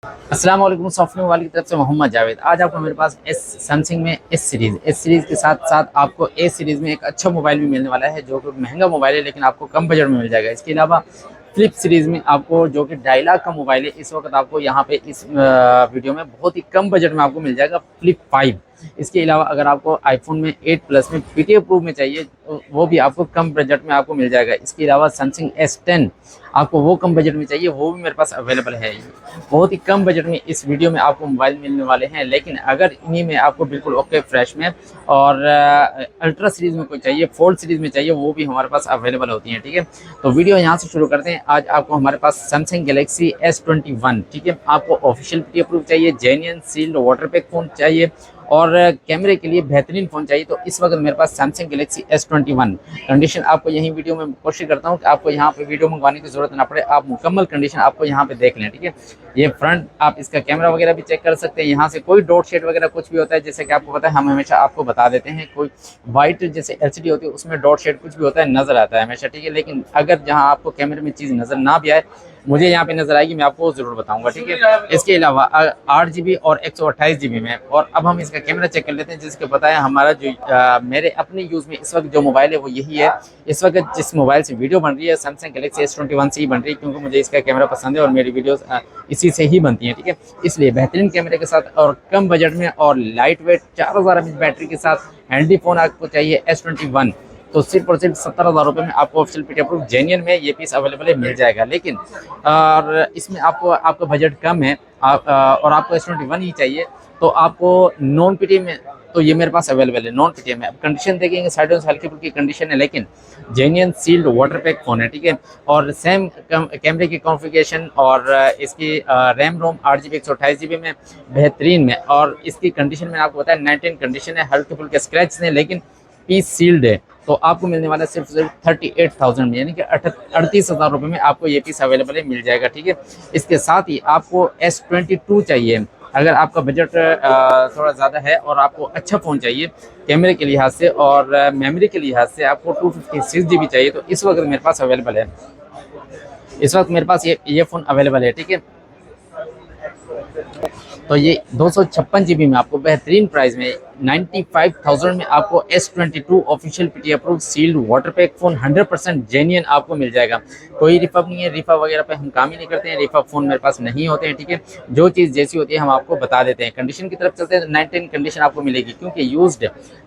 अस्सलाम वालेकुम। सॉफ्टवेयर वाली की तरफ से मोहम्मद जावेद। आज आपको मेरे पास सैमसंग में एस सीरीज़ के साथ साथ आपको ए सीरीज़ में एक अच्छा मोबाइल भी मिलने वाला है, जो कि महंगा मोबाइल है लेकिन आपको कम बजट में मिल जाएगा। इसके अलावा फ्लिप सीरीज़ में आपको, जो कि 2.5 लाख का मोबाइल है, इस वक्त आपको यहाँ पे इस वीडियो में बहुत ही कम बजट में आपको मिल जाएगा फ्लिप 5। इसके अलावा अगर आपको आईफोन में 8 प्लस में पीटीए प्रूफ में चाहिए तो वो भी आपको कम बजट में आपको मिल जाएगा। इसके अलावा सैमसंग S10 आपको वो कम बजट में चाहिए, वो भी मेरे पास अवेलेबल है। बहुत ही कम बजट में इस वीडियो में आपको मोबाइल मिलने वाले हैं। लेकिन अगर इन्हीं में आपको बिल्कुल ओके फ्रेश में और अल्ट्रा सीरीज़ में कोई चाहिए, फोल्ड सीरीज़ में चाहिए, वो भी हमारे पास अवेलेबल होती हैं। ठीक है, तो वीडियो यहाँ से शुरू करते हैं। आज आपको हमारे पास सैमसंग गैलेक्सी S21, ठीक है, आपको ऑफिशियल पीटीए प्रूफ चाहिए, genuine sealed water pack phone चाहिए और कैमरे के लिए बेहतरीन फ़ोन चाहिए, तो इस वक्त मेरे पास सैमसंग गैलेक्सी S21 कंडीशन आपको यहीं वीडियो में कोशिश करता हूँ कि आपको यहाँ पे वीडियो मंगवाने की ज़रूरत ना पड़े, आप मुकम्मल कंडीशन आपको यहाँ पे देख लें। ठीक है, ये फ्रंट, आप इसका कैमरा वगैरह भी चेक कर सकते हैं। यहाँ से कोई डॉट शेड वगैरह कुछ भी होता है, जैसे कि आपको पता है, हम हमेशा आपको बता देते हैं, कोई वाइट जैसे एलसीडी होती है उसमें डॉट शेड कुछ भी होता है, नज़र आता है हमेशा। ठीक है, लेकिन अगर जहाँ आपको कैमरे में चीज़ नज़र ना भी आए, मुझे यहाँ पे नजर आएगी, मैं आपको जरूर बताऊंगा। ठीक है, इसके अलावा 8 GB और 128 GB में। और अब हम इसका कैमरा चेक कर लेते हैं। जिसके पता है हमारा जो मेरे अपने यूज़ में इस वक्त जो मोबाइल है वो यही है। इस वक्त जिस मोबाइल से वीडियो बन रही है सैमसंग गैलेक्सी S21 से ही बन रही है, क्योंकि मुझे इसका कैमरा पसंद है और मेरी वीडियोस इसी से ही बनती हैं। ठीक है, इसलिए बेहतरीन कैमरे के साथ और कम बजट में और लाइट वेट 4000 mAh बैटरी के साथ हैंडी फोन आपको चाहिए S21, तो सिर्फ और सिर्फ 70,000 रुपये में आपको ऑफिशियल पीटीए प्रूफ जेन्युइन में ये पीस अवेलेबल है, मिल जाएगा। लेकिन और इसमें आपको, आपका बजट कम है और आपको S21 ही चाहिए, तो आपको नॉन पीटीए में, तो ये मेरे पास अवेलेबल है नॉन पीटीए में। अब कंडीशन देखेंगे, साइडों से हल्की फुल्की कंडीशन है, लेकिन genuine sealed water pack phone है। ठीक है, और सेम कैमरे की कॉन्फ़िगरेशन और इसकी रैम रोम 8 GB 128 GB में बेहतरीन में, और इसकी कंडीशन मैंने आपको बताया 19 कंडीशन है, हल्के फुल्के स्क्रैच हैं, लेकिन पीस सील्ड है। तो आपको मिलने वाला सिर्फ 38,000 में, यानी कि 38,000 रुपये में आपको ये पीस अवेलेबल है, मिल जाएगा। ठीक है, इसके साथ ही आपको S22 चाहिए। अगर आपका बजट थोड़ा ज़्यादा है और आपको अच्छा फ़ोन चाहिए कैमरे के लिहाज से और मेमोरी के लिहाज से, आपको 256 GB चाहिए, तो इस वक्त मेरे पास अवेलेबल है। इस वक्त मेरे पास ये फ़ोन अवेलेबल है। ठीक है, तो ये 256 GB में आपको बेहतरीन प्राइस में 95,000 में आपको S22 official PTA approve sealed water pack phone 100% genuine आपको मिल जाएगा। कोई रिफब नहीं है, रिफा वगैरह पे हम काम ही नहीं करते हैं, रिफा फ़ोन मेरे पास नहीं होते हैं। ठीक है, जो चीज़ जैसी होती है हम आपको बता देते हैं। कंडीशन की तरफ चलते हैं तो 19 कंडीशन आपको मिलेगी, क्योंकि यूज्ड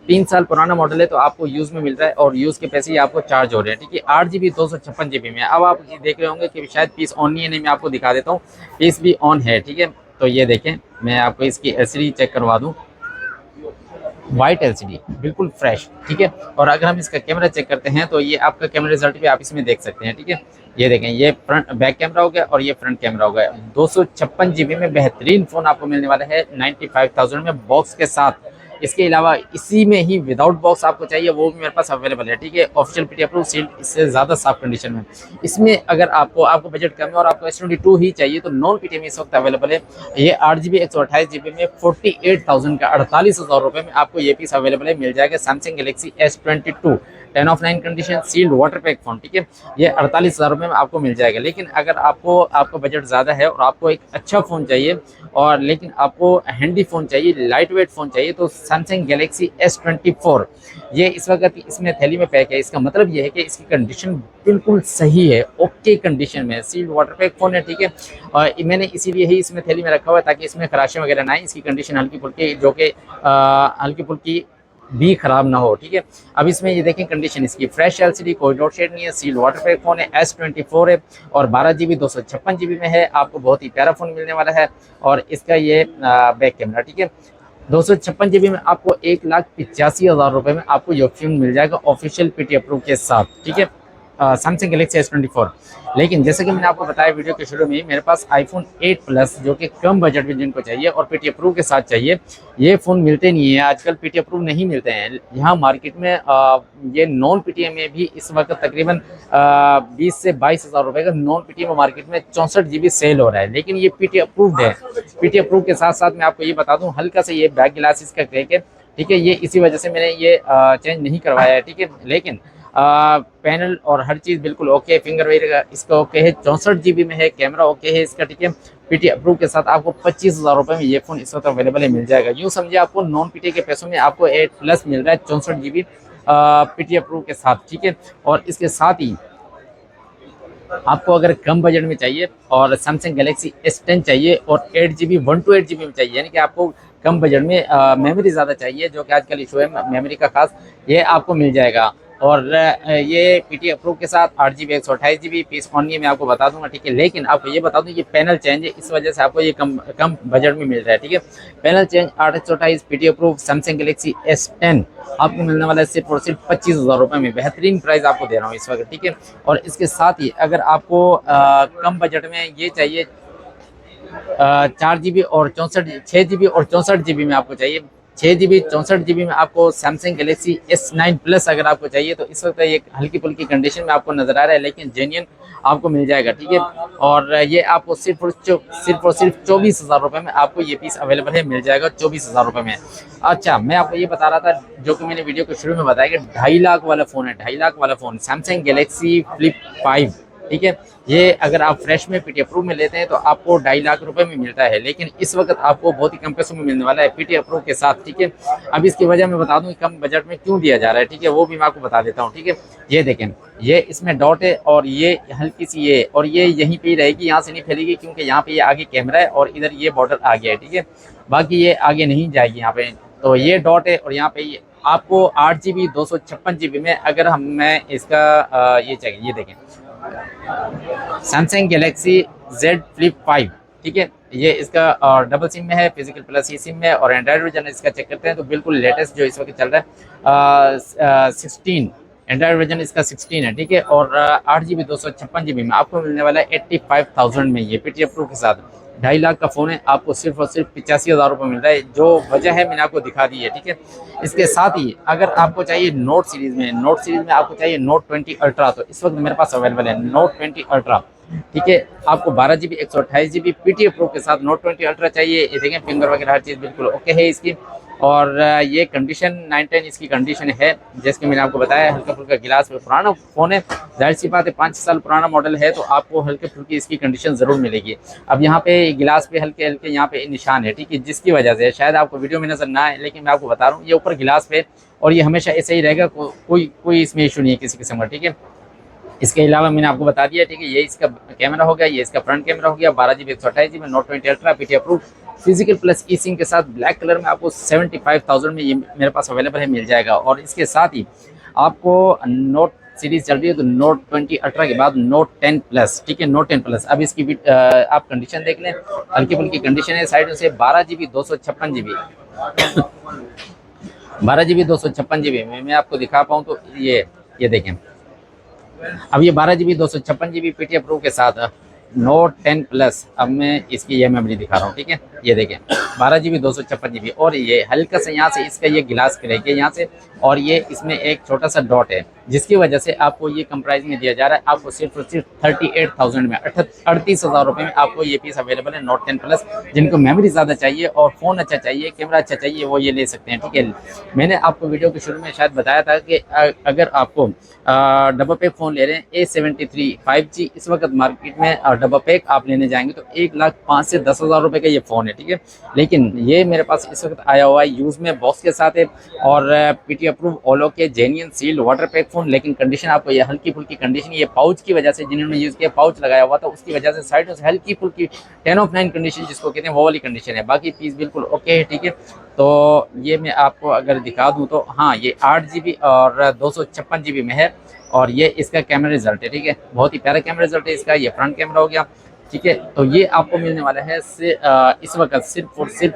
3 साल पुराना मॉडल है, तो आपको यूज़ में मिल रहा है और यूज़ के पैसे ही आपको चार्ज हो रहे हैं। ठीक है, 8 GB 256 GB में। अब आप देख रहे होंगे कि शायद पीस ऑन नहीं है, नहीं मैं आपको दिखा देता हूँ, पीस भी ऑन है। ठीक है, तो ये देखें, मैं आपको इसकी एलसीडी चेक करवा दूं, वाइट एलसीडी बिल्कुल फ्रेश। ठीक है, और अगर हम इसका कैमरा चेक करते हैं तो ये आपका कैमरा रिजल्ट भी आप इसमें देख सकते हैं। ठीक है, ये देखें, ये फ्रंट बैक कैमरा हो गया और ये फ्रंट कैमरा हो गया। 256 GB में बेहतरीन फ़ोन आपको मिलने वाला है 95,000 में बॉक्स के साथ। इसके अलावा इसी में ही विदाउट बॉक्स आपको चाहिए, वो भी मेरे पास अवेलेबल है। ठीक है, ऑफिशियल पीटीए अप्रूव सील्ड, इससे ज़्यादा साफ कंडीशन में। इसमें अगर आपको बजट कम है और आपको S22 ही चाहिए, तो नॉन पीटीए में इस वक्त अवेलेबल है। ये 8 GB 128 GB में 48,000 का 48,000 रुपये में आपको ये पीस अवेलेबल है, मिल जाएगा। Samsung Galaxy S22 10 of 9 condition sealed water pack phone. ठीक है, ये 48,000 रुपये में आपको मिल जाएगा। लेकिन अगर आपका बजट ज़्यादा है और आपको एक अच्छा फ़ोन चाहिए और लेकिन आपको हैंडी फ़ोन चाहिए, लाइट वेट फ़ोन चाहिए, तो सैमसंग गैलेक्सी S24 ये इस वक्त इसमें थैली में पैक है। इसका मतलब ये है कि इसकी कंडीशन बिल्कुल सही है, ओके कंडीशन में, सील्ड वाटर पैक फ़ोन है। ठीक है, और मैंने इसीलिए ही इसमें थैली में रखा हुआ है ताकि इसमें खराशें वगैरह ना आए। इसकी कंडीशन हल्की फुल्की, जो कि हल्की फुल्की भी खराब ना हो। ठीक है, अब इसमें ये देखें, कंडीशन इसकी फ्रेश एलसीडी, कोई डॉट शेड नहीं है, सील्ड वाटर पैक फ़ोन है, S24 है और 12 GB 256 GB में है। आपको बहुत ही प्यारा फ़ोन मिलने वाला है और इसका ये बैक कैमरा। ठीक है, 256 GB में आपको 1,85,000 रुपये में आपको ये ऑप्शन मिल जाएगा ऑफिशियल पीटीए अप्रूव के साथ। ठीक है, सैमसंग गैलेक्सी S24। लेकिन जैसे कि मैंने आपको बताया वीडियो के शुरू में, मेरे पास आईफोन 8 प्लस, जो कि कम बजट में जिनको चाहिए और पीटीए अप्रूव के साथ चाहिए, ये फ़ोन मिलते नहीं है आजकल, पीटीए अप्रूव नहीं मिलते हैं यहाँ मार्केट में। ये नॉन पीटीए में भी इस वक्त तकरीबन 20 से 22,000 रुपये का नॉन पीटीए में मार्केट में 64 GB सेल हो रहा है, लेकिन ये पीटीए अप्रूव्ड है। पीटीए अप्रूव के साथ साथ मैं आपको ये बता दूँ, हल्का से ये बैक ग्लासेस का क्रैक है। ठीक है, ये इसी वजह से मैंने ये चेंज नहीं करवाया है। ठीक है, लेकिन पैनल और हर चीज़ बिल्कुल ओके, फिंगर वगैरह इसका ओके है, 64 GB में है, कैमरा ओके है इसका। ठीक है, पीटी अप्रूव के साथ आपको 25,000 रुपये में ये फ़ोन इस वक्त अवेलेबल है, मिल जाएगा। यूँ समझिए आपको नॉन पीटी के पैसों में आपको 8+ मिल रहा है 64 GB पीटी अप्रूव के साथ, ठीक है। और इसके साथ ही आपको अगर कम बजट में चाहिए और सैमसंग गैलेक्सी S10 चाहिए और 8GB 128 GB में चाहिए, यानी कि आपको कम बजट में मेमोरी ज़्यादा चाहिए, जो कि आजकल इशू है मेमोरी का खास, ये आपको मिल जाएगा। और ये पीटी अप्रूव के साथ 8GB 128GB पीस ऑनली मैं आपको बता दूंगा, ठीक है। लेकिन आपको ये बता दूं ये पैनल चेंज है, इस वजह से आपको ये कम बजट में मिल रहा है, ठीक है। Panel change 8/128 PT approve Samsung Galaxy S10 आपको मिलने वाला है सिर्फ और सिर्फ 25,000 रुपये में। बेहतरीन प्राइस आपको दे रहा हूँ इस वक्त, ठीक है। और इसके साथ ही अगर आपको कम बजट में ये चाहिए 4GB और 6GB और 64GB में आपको चाहिए, 6GB 64GB में आपको सैमसंग गैलेक्सी S9 प्लस अगर आपको चाहिए तो इस वक्त एक हल्की फुल्की कंडीशन में आपको नजर आ रहा है, लेकिन जेन्युइन आपको मिल जाएगा, ठीक है। और ये आपको सिर्फ और सिर्फ 24,000 रुपये में आपको ये पीस अवेलेबल है, मिल जाएगा 24,000 रुपये में। अच्छा, मैं आपको ये बता रहा था जो कि मैंने वीडियो के शुरू में बताया कि 2.5 लाख वाला फ़ोन है, 2.5 लाख वाला फ़ोन सैमसंग गैलेक्सी फ्लिप 5, ठीक है। ये अगर आप फ्रेश में पीटी अप्रूव में लेते हैं तो आपको 2.5 लाख रुपए में मिलता है, लेकिन इस वक्त आपको बहुत ही कम पैसों में मिलने वाला है पीटी अप्रूव के साथ, ठीक है। अब इसकी वजह मैं बता दूं कम बजट में क्यों दिया जा रहा है, ठीक है, वो भी मैं आपको बता देता हूं, ठीक है। ये देखें, ये इसमें डॉट है और ये हल्की सी ये, और ये यहीं पे ही रहेगी, यहाँ से नहीं फैलेगी, क्योंकि यहाँ पे ये आगे कैमरा है और इधर ये बॉर्डर आ गया है, ठीक है। बाकी ये आगे नहीं जाएगी यहाँ पे, तो ये डॉट है और यहाँ पे ये आपको 8GB 256GB में अगर मैं इसका ये चाहिए, ये देखें सैमसंग गैलेक्सी Z फ्लिप 5, ठीक है। ये इसका डबल सिम में है, फिजिकल प्लस ई सिम में, और एंड्रॉइड वर्जन इसका चेक करते हैं तो बिल्कुल लेटेस्ट जो इस वक्त चल रहा है 16 एंड्रॉइड वर्जन इसका 16 है, ठीक है। और 8GB 256GB में आपको मिलने वाला है 85,000 में, ये पीटी अप्रूव के साथ 2.5 लाख का फ़ोन है, आपको सिर्फ और सिर्फ 85,000 रुपये मिल रहा है। जो वजह है मैंने आपको दिखा दी है, ठीक है। इसके साथ ही अगर आपको चाहिए नोट सीरीज़ में आपको चाहिए नोट 20 अल्ट्रा, तो इस वक्त मेरे पास अवेलेबल है नोट 20 अल्ट्रा, ठीक है। आपको 12GB 128GB पीटी अप्रूव के साथ नोट 20 अल्ट्रा चाहिए। ये देखें फिंगर वगैरह हर चीज़ बिल्कुल ओके है इसकी, और ये कंडीशन 910 इसकी कंडीशन है, जैसे कि मैंने आपको बताया हल्का फुल्का गिलास पे पुराना फ़ोन है, जाहिर सी बात है 5 साल पुराना मॉडल है, तो आपको हल्के फुल्की इसकी कंडीशन ज़रूर मिलेगी। अब यहाँ पे गिलास पे हल्के हल्के यहाँ पे निशान है, ठीक है, जिसकी वजह से शायद आपको वीडियो में नजर ना आए, लेकिन मैं आपको बता रहा हूँ ये ऊपर गिलास पे, और ये हमेशा ऐसे ही रहेगा, कोई इसमें इशू नहीं है किसी किस्म का, ठीक है। इसके अलावा मैंने आपको बता दिया, ठीक है, ये इसका कैमरा हो गया, ये इसका फ्रंट कैमरा हो गया, 12GB 128GB note 20 ultra PT approve physical plus e SIM के साथ ब्लैक कलर में आपको 75,000 में ये मेरे पास अवेलेबल है, मिल जाएगा। और इसके साथ ही आपको नोट सीरीज चल रही है तो नोट 20 अल्ट्रा के बाद नोट 10 प्लस, ठीक है, नोट 10 प्लस। अब इसकी आप कंडीशन देख लें, हल्की फुल्की कंडीशन है, साइड से 12GB 256GB 12GB 256GB में मैं आपको दिखा पाऊँ तो ये देखें, अब ये 12GB 256GB पीटी अप्रूव के साथ नोट 10 प्लस, अब मैं इसकी ये मेमोरी दिखा रहा हूँ, ठीक है। ये देखें 12GB 256GB, और ये हल्का से यहाँ से इसका ये गिलास क्रैक है यहाँ से, और ये इसमें एक छोटा सा डॉट है, जिसकी वजह से आपको ये कम प्राइस में दिया जा रहा है। आपको सिर्फ 38,000 में 38,000 रुपये में आपको ये पीस अवेलेबल है नोट 10 प्लस। जिनको मेमोरी ज़्यादा चाहिए और फ़ोन अच्छा चाहिए, कैमरा अच्छा चाहिए, वो ये ले सकते हैं, ठीक है। मैंने आपको वीडियो के शुरू में शायद बताया था कि अगर आपको डबल पैक फ़ोन ले रहे हैं A73 5G, इस वक्त मार्केट में डबल पैक आप लेने जाएंगे तो 1,05,000 से 10,000 रुपये का ये फ़ोन है, ठीक है। लेकिन ये मेरे पास इस वक्त आया हुआ है यूज़ में बॉक्स के साथ है, और पीटी अप्रूव ओलो के genuine sealed water pack phone, लेकिन कंडीशन आपको ये हल्की फुल्की कंडीशन, ये पाउच की वजह से जिन्होंने यूज़ किया पाउच लगाया हुआ था उसकी वजह से साइडों से हल्की फुल्की 10/9 कंडीशन जिसको कहते हैं वो वाली कंडीशन है, बाकी पीस बिल्कुल ओके है, ठीक है। तो ये मैं आपको अगर दिखा दूँ तो हाँ, ये 8GB और 256GB में है, और ये इसका कैमरा रिजल्ट है, ठीक है, बहुत ही प्यारा कैमरा रिजल्ट है इसका। ये फ्रंट कैमरा हो गया, ठीक है। तो ये आपको मिलने वाला है इस वक्त सिर्फ और सिर्फ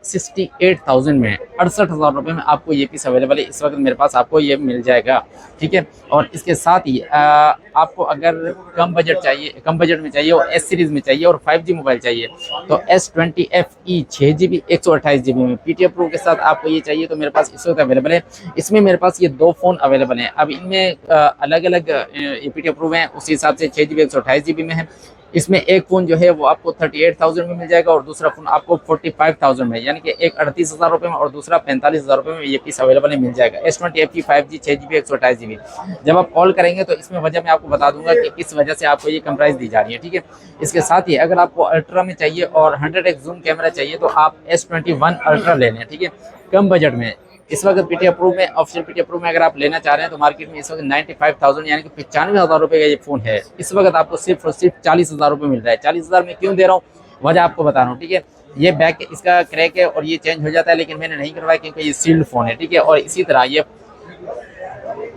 68,000 में, 68,000 रुपये में आपको ये पीस अवेलेबल है इस वक्त मेरे पास, आपको ये मिल जाएगा, ठीक है। और इसके साथ ही आपको अगर कम बजट में चाहिए और S सीरीज़ में चाहिए और 5G मोबाइल चाहिए तो S20FE 6GB 128GB में पीटी अप्रूव के साथ आपको ये चाहिए तो मेरे पास इस वक्त अवेलेबल है। इसमें मेरे पास ये 2 फ़ोन अवेलेबल हैं। अब इनमें अलग अलग पीटी अप्रूव हैं, उसी हिसाब से 6GB 128GB में है। इसमें एक फ़ोन जो है वो आपको 38,000 में मिल जाएगा और दूसरा फ़ोन आपको 45,000 में, यानी कि एक 38,000 रुपये में और दूसरा 45,000 रुपये में ये पीस अवेलेबल है, मिल जाएगा। S20 FE 5G 6GB 128GB। जब आप कॉल करेंगे तो इसमें वजह मैं आपको बता दूंगा कि किस वजह से आपको ये कम प्राइस दी जा रही है, ठीक है। इसके साथ ही अगर आपको अल्ट्रा में चाहिए और 100x जूम कैमरा चाहिए तो आप S21 अल्ट्रा ले लें, ठीक है, कम बजट में। इस वक्त पीटी अप्रूव में, ऑफिशियल पीटी अप्रूव में अगर आप लेना चाह रहे हैं तो मार्केट में इस वक्त 95,000 यानी कि 95,000 रुपये का ये फ़ोन है। इस वक्त आपको सिर्फ और सिर्फ 40,000 रुपये मिल रहा है। 40,000 में क्यों दे रहा हूँ, वजह आपको बता रहा हूँ, ठीक है। ये बैक इसका क्रैक है और ये चेंज हो जाता है, लेकिन मैंने नहीं करवाया क्योंकि ये सील्ड फ़ोन है, ठीक है। और इसी तरह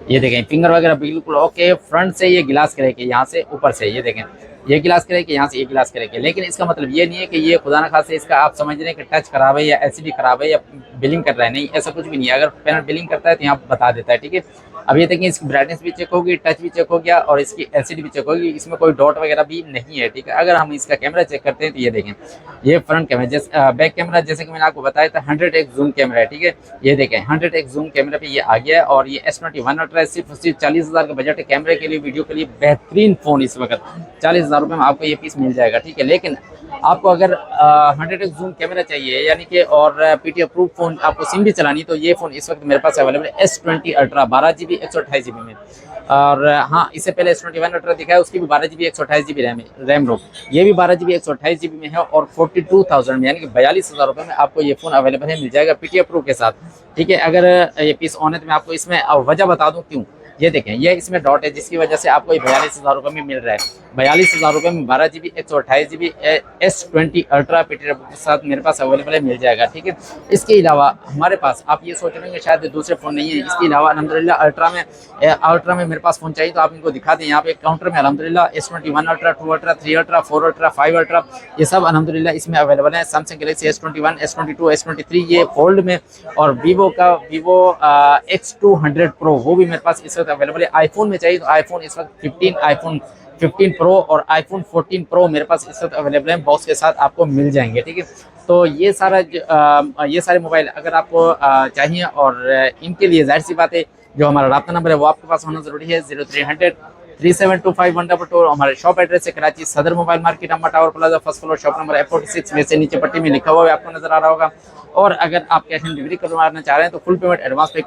ये देखें फिंगर वगैरह बिल्कुल ओके, फ्रंट से ये गिलास क्रैक है, यहाँ से ऊपर से ये देखें ये गिलास क्रैक है, यहाँ से ये गिलास क्रैक है। लेकिन इसका मतलब ये नहीं है कि ये खुदा न खासे इसका आप समझ रहे हैं कि टच खराब है या एलसीडी खराब है या बिलिंग कर रहा है, नहीं, ऐसा कुछ भी नहीं है। अगर पैनल बिलिंग करता है तो यहाँ बता देता है, ठीक है। अब ये देखिए इसकी ब्राइटनेस भी चेक होगी, टच भी चेक हो गया और इसकी एलसीडी भी चेक होगी, इसमें कोई डॉट वगैरह भी नहीं है, ठीक है। अगर हम इसका कैमरा चेक करते हैं तो ये देखें ये फ्रंट कैमरा, जैसे बैक कैमरा जैसे कि मैंने आपको बताया था 100x जूम कैमरा है, ठीक है। ये देखें 100x जूम कैमरा पे ये आ गया है और ये S21 अल्ट्रा सिर्फ 40,000 का बजट है कैमरे के लिए, वीडियो के लिए बेहतरीन फ़ोन इस वक्त 40,000 रुपये में आपको ये पीस मिल जाएगा, ठीक है। लेकिन आपको अगर 100x जूम कैमरा चाहिए यानी कि और पीटी अप्रूव फ़ोन आपको सिम भी चलानी तो ये फ़ोन इस वक्त मेरे पास अवेलेबल है S20 अल्ट्रा 12GB 128GB में। और हाँ, इससे पहले S21 अल्ट्रा दिखा है, उसकी भी 12GB 128GB रैम रोम, ये भी 12GB 128GB में है और 42,000 में यानी कि 42,000 रुपये में आपको ये फ़ोन अवेलेबल है, मिल जाएगा पीटी अप्रूव के साथ, ठीक है। अगर ये पीस ऑन है तो मैं आपको इसमें वजह बता दूँ क्यों। ये देखें ये इसमें डॉट है जिसकी वजह से आपको ये 42,000 रुपये में मिल रहा है। 42,000 रुपये में 12GB 128GB S20 ultra PT के साथ मेरे पास अवेलेबल है, मिल जाएगा, ठीक है। इसके अलावा हमारे पास आप ये सोच रहे हैं शायद दूसरे फ़ोन नहीं है, इसके अलावा अलहमदिल्ला अल्ट्रा में मेरे पास फ़ोन चाहिए तो आप इनको दिखा दें। यहाँ पे काउंटर में अलहमदिल्ला S21 ultra 2 ultra 3 ultra 4 ultra 5 ultra ये सब अलहमदिल्ला इसमें अवेलेबल है। Samsung Galaxy S21 S22 S23 ये फोल्ड में, और वीवो X200 प्रो वो भी मेरे पास इस वक्त अवेलेबल है। आईफोन में चाहिए तो आईफोन इस वक्त 15 आईफोन 15 प्रो और आईफोन 14 प्रो मेरे पास इस वक्त अवेलेबल है, बॉक्स के साथ आपको मिल जाएंगे, ठीक है। तो ये सारे मोबाइल अगर आपको चाहिए और इनके लिए जाहिर सी बात है जो हमारा राब्ता नंबर है वो आपके पास होना जरूरी है 0300 3725 हमारे शॉप एड्रेस है कराची सदर मोबाइल मार्केट अम्मा tower plaza first floor shop number F46, वैसे नीचे पट्टी में लिखा हुआ है आपको नजर आ रहा होगा। और अगर आप कैश ऑन डिलीवरी करवाना चाह रहे हैं तो फुल पेमेंट एडवांस पे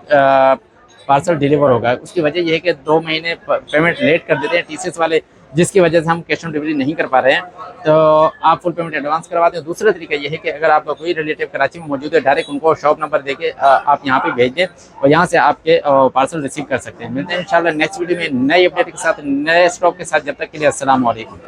पार्सल डिलीवर होगा। उसकी वजह यह है कि 2 महीने पेमेंट लेट कर देते हैं TCS वाले, जिसकी वजह से हम कैश ऑन डिलीवरी नहीं कर पा रहे हैं, तो आप फुल पेमेंट एडवांस करवा दें। दूसरा तरीका यह है कि अगर आपका कोई रिलेटिव कराची में मौजूद है डायरेक्ट उनको शॉप नंबर देके आप यहाँ पे भेज दें और यहाँ से आपके पार्सल रिसीव कर सकते हैं। मिलते हैं इंशाल्लाह नेक्स्ट वीडियो में नए अपडेट के साथ, नए स्टॉक के साथ। जब तक के लिए अस्सलाम वालेकुम।